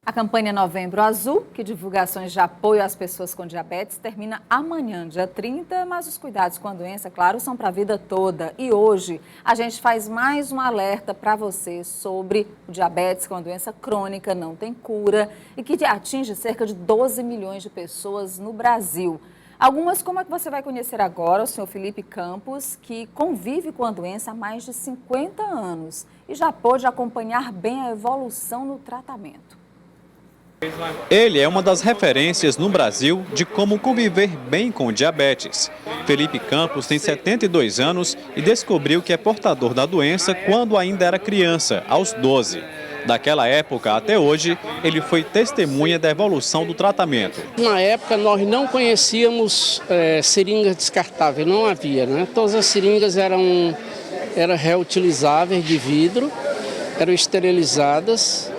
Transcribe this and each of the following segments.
A campanha Novembro Azul, que divulga ações de apoio às pessoas com diabetes, termina amanhã, dia 30, mas os cuidados com a doença, claro, são para a vida toda. E hoje a gente faz mais um alerta para você sobre o diabetes, que é uma doença crônica, não tem cura e que atinge cerca de 12 milhões de pessoas no Brasil. Algumas, como é que você vai conhecer agora, o senhor Felipe Campos, que convive com a doença há mais de 50 anos e já pôde acompanhar bem a evolução no tratamento. Ele é uma das referências no Brasil de como conviver bem com diabetes. Felipe Campos tem 72 anos e descobriu que é portador da doença quando ainda era criança, aos 12. Daquela época até hoje, ele foi testemunha da evolução do tratamento. Na época, nós não conhecíamos seringas descartáveis, não havia, né? Todas as seringas eram reutilizáveis de vidro, eram esterilizadas.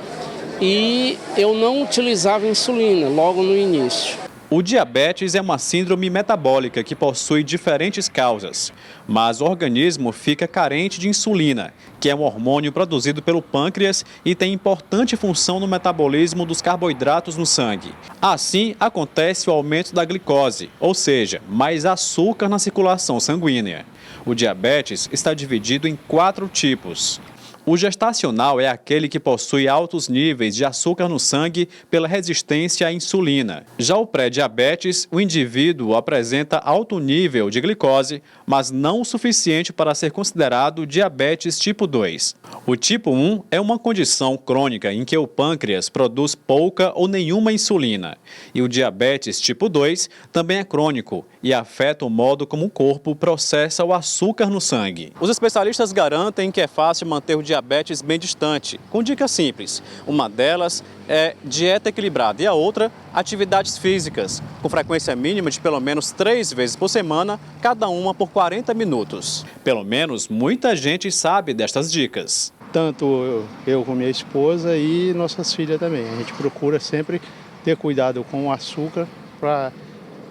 E eu não utilizava insulina logo no início. O diabetes é uma síndrome metabólica que possui diferentes causas, mas o organismo fica carente de insulina, que é um hormônio produzido pelo pâncreas e tem importante função no metabolismo dos carboidratos no sangue. Assim, acontece o aumento da glicose, ou seja, mais açúcar na circulação sanguínea. O diabetes está dividido em 4 tipos. O gestacional é aquele que possui altos níveis de açúcar no sangue pela resistência à insulina. Já o pré-diabetes, o indivíduo apresenta alto nível de glicose, mas não o suficiente para ser considerado diabetes tipo 2. O tipo 1 é uma condição crônica em que o pâncreas produz pouca ou nenhuma insulina. E o diabetes tipo 2 também é crônico e afeta o modo como o corpo processa o açúcar no sangue. Os especialistas garantem que é fácil manter o diabetes bem distante, com dicas simples. Uma delas é dieta equilibrada e a outra, atividades físicas, com frequência mínima de pelo menos 3 vezes por semana, cada uma por 40 minutos. Pelo menos muita gente sabe destas dicas. Tanto eu como minha esposa e nossas filhas também. A gente procura sempre ter cuidado com o açúcar para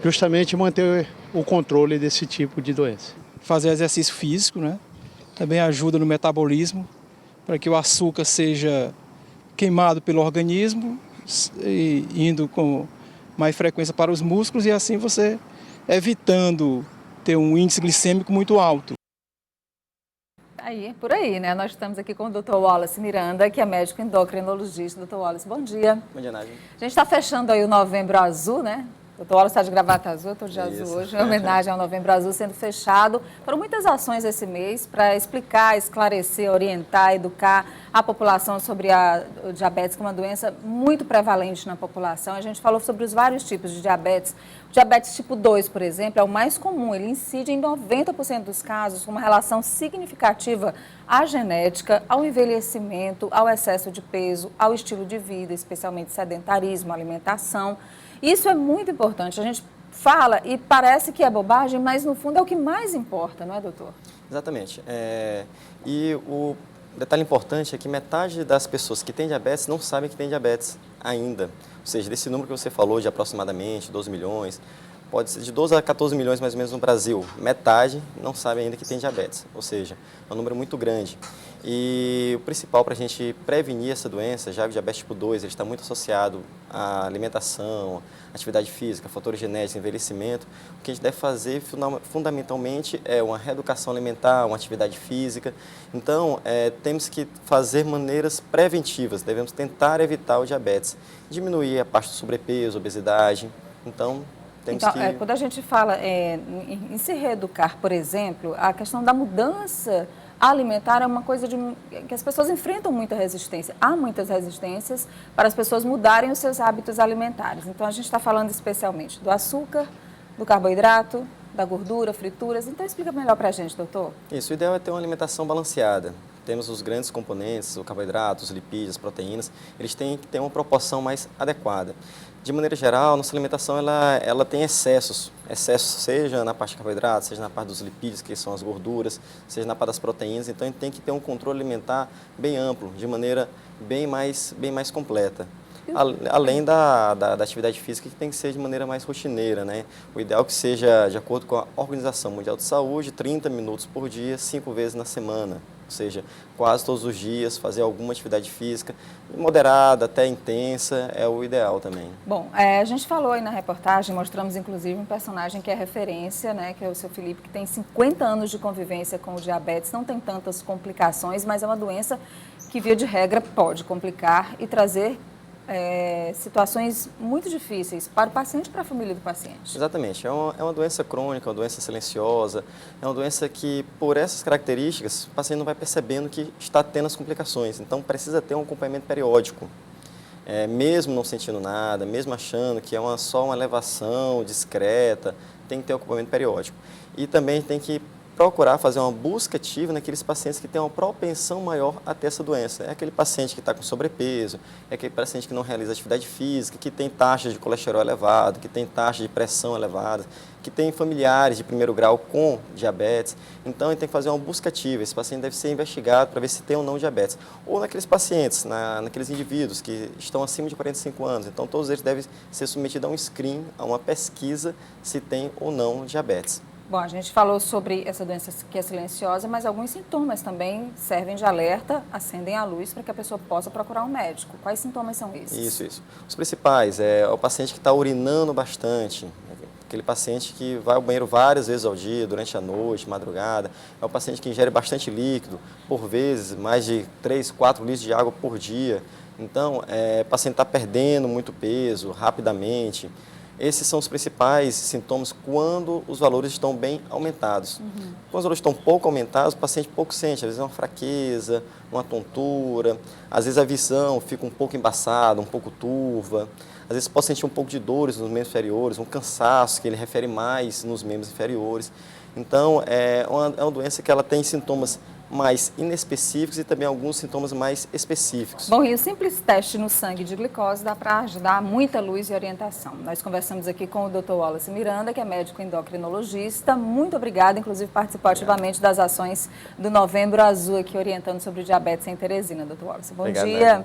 justamente manter o controle desse tipo de doença. Fazer exercício físico, né? Também ajuda no metabolismo, para que o açúcar seja queimado pelo organismo, e indo com mais frequência para os músculos e assim você evitando ter um índice glicêmico muito alto. Aí, por aí, né? Nós estamos aqui com o Dr. Wallace Miranda, que é médico endocrinologista. Dr. Wallace, bom dia. Bom dia, Nádia. A gente está fechando aí o Novembro Azul, né? O Dr. Wallace está de gravata azul, eu estou de azul hoje, em homenagem ao Novembro Azul sendo fechado. Foram muitas ações esse mês para explicar, esclarecer, orientar, educar a população sobre o diabetes, que é uma doença muito prevalente na população. A gente falou sobre os vários tipos de diabetes. O diabetes tipo 2, por exemplo, é o mais comum. Ele incide em 90% dos casos com uma relação significativa à genética, ao envelhecimento, ao excesso de peso, ao estilo de vida, especialmente sedentarismo, alimentação. Isso é muito importante. A gente fala e parece que é bobagem, mas no fundo é o que mais importa, não é, doutor? Exatamente. E o detalhe importante é que metade das pessoas que têm diabetes não sabem que têm diabetes ainda. Ou seja, desse número que você falou de aproximadamente 12 milhões, pode ser de 12 a 14 milhões mais ou menos no Brasil. Metade não sabe ainda que tem diabetes, ou seja, é um número muito grande. E o principal para a gente prevenir essa doença, já o diabetes tipo 2, ele está muito associado à alimentação, atividade física, fatores genéticos, envelhecimento. O que a gente deve fazer fundamentalmente é uma reeducação alimentar, uma atividade física. Então, temos que fazer maneiras preventivas, devemos tentar evitar o diabetes, diminuir a parte do sobrepeso, obesidade. Então, quando a gente fala em se reeducar, por exemplo, a questão da mudança alimentar é uma coisa que as pessoas enfrentam muita resistência. Há muitas resistências para as pessoas mudarem os seus hábitos alimentares. Então, a gente está falando especialmente do açúcar, do carboidrato, da gordura, frituras. Então, explica melhor para a gente, doutor. Isso, o ideal é ter uma alimentação balanceada. Temos os grandes componentes, o carboidrato, os lipídios, as proteínas, eles têm que ter uma proporção mais adequada. De maneira geral, nossa alimentação ela tem excessos, seja na parte de carboidrato, seja na parte dos lipídios, que são as gorduras, seja na parte das proteínas. Então, a gente tem que ter um controle alimentar bem amplo, de maneira bem mais completa. Além da atividade física, que tem que ser de maneira mais rotineira, né? O ideal é que seja de acordo com a Organização Mundial de Saúde, 30 minutos por dia, 5 vezes na semana. ou seja, quase todos os dias fazer alguma atividade física, moderada até intensa, é o ideal também. Bom, a gente falou aí na reportagem, mostramos inclusive um personagem que é referência, né, que é o seu Felipe, que tem 50 anos de convivência com o diabetes, não tem tantas complicações, mas é uma doença que, via de regra, pode complicar e trazer situações muito difíceis para o paciente e para a família do paciente. Exatamente, é uma doença crônica, uma doença silenciosa, é uma doença que, por essas características, o paciente não vai percebendo que está tendo as complicações, então precisa ter um acompanhamento periódico. Mesmo não sentindo nada, mesmo achando que é só uma elevação discreta, tem que ter um acompanhamento periódico. E também tem que procurar fazer uma busca ativa naqueles pacientes que têm uma propensão maior a ter essa doença. É aquele paciente que está com sobrepeso, é aquele paciente que não realiza atividade física, que tem taxa de colesterol elevado, que tem taxa de pressão elevada, que tem familiares de primeiro grau com diabetes. Então, ele tem que fazer uma busca ativa. Esse paciente deve ser investigado para ver se tem ou não diabetes. Ou naqueles pacientes, naqueles indivíduos que estão acima de 45 anos. Então, todos eles devem ser submetidos a um screen, a uma pesquisa, se tem ou não diabetes. Bom, a gente falou sobre essa doença que é silenciosa, mas alguns sintomas também servem de alerta, acendem a luz para que a pessoa possa procurar um médico. Quais sintomas são esses? Isso. Os principais é o paciente que está urinando bastante, aquele paciente que vai ao banheiro várias vezes ao dia, durante a noite, madrugada. É o paciente que ingere bastante líquido, por vezes mais de 3, 4 litros de água por dia. Então, o paciente está perdendo muito peso rapidamente. Esses são os principais sintomas quando os valores estão bem aumentados. Quando os valores estão pouco aumentados, o paciente pouco sente, às vezes é uma fraqueza, uma tontura, às vezes a visão fica um pouco embaçada, um pouco turva, às vezes pode sentir um pouco de dores nos membros inferiores, um cansaço que ele refere mais nos membros inferiores. Então, é uma doença que ela tem sintomas mais inespecíficos e também alguns sintomas mais específicos. Bom, e o simples teste no sangue de glicose dá para ajudar muita luz e orientação. Nós conversamos aqui com o Dr. Wallace Miranda, que é médico endocrinologista. Muito obrigada, inclusive participou ativamente das ações do Novembro Azul aqui orientando sobre o diabetes em Teresina, Dr. Wallace. Bom dia.